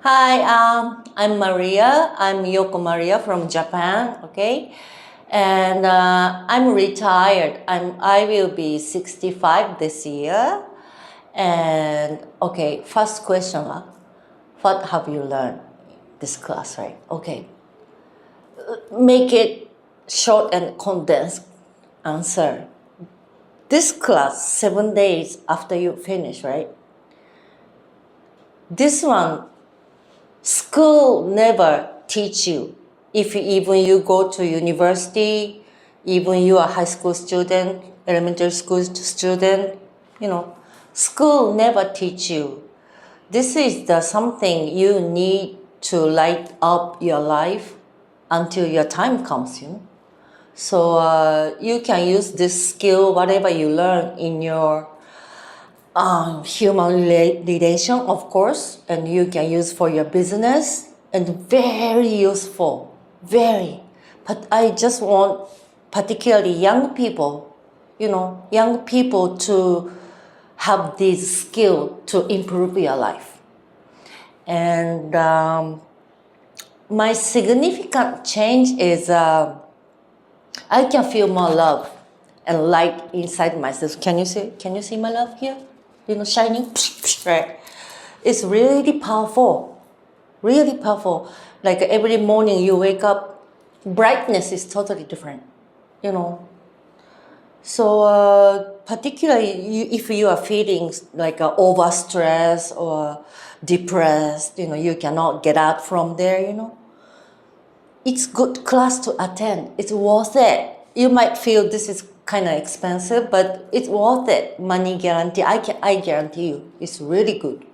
Hi, I'm Maria. I'm Yoko Maria from Japan. Okay, and I'm retired. I will be 65 this year. And okay, first question. What have you learned this class, right? Okay, make it short and condensed answer. This class 7 days after you finish, right? This one school never teach you. If even you go to university, even you are high school student, elementary school student, school never teach you. This is the something you need to light up your life until your time comes. So you can use this skill, whatever you learn in your human relation, of course, and you can use for your business, and very useful, very. But I just want particularly young people, young people to have this skill to improve your life. And my significant change is I can feel more love and light inside myself. Can you see? Can you see my love here? Shining, right? It's really powerful, really powerful. Like every morning you wake up, brightness is totally different, you know. So particularly if you are feeling like overstressed or depressed, you cannot get out from there. It's good class to attend. It's worth it. You might feel this is kind of expensive, but it's worth it. Money guarantee. I guarantee you, it's really good.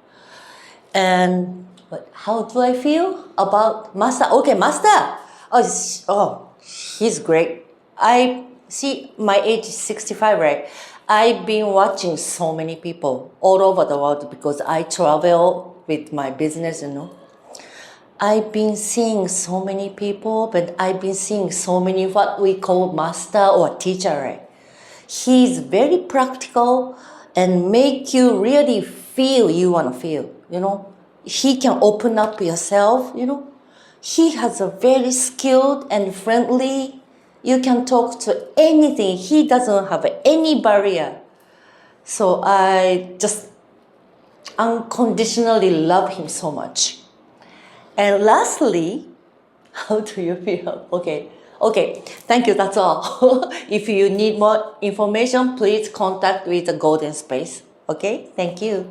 And how do I feel about Master? Okay, Master. Oh, he's great. I see. My age is 65, right? I've been watching so many people all over the world because I travel with my business. I've been seeing so many people, but I've been seeing so many what we call master or teacher, right? He's very practical and make you really feel you want to feel. He can open up yourself. He has a very skilled and friendly. You can talk to anything. He doesn't have any barrier. So I just unconditionally love him so much. And lastly, how do you feel? Okay, thank you, that's all. If you need more information, please contact with the Golden Space. Okay, thank you.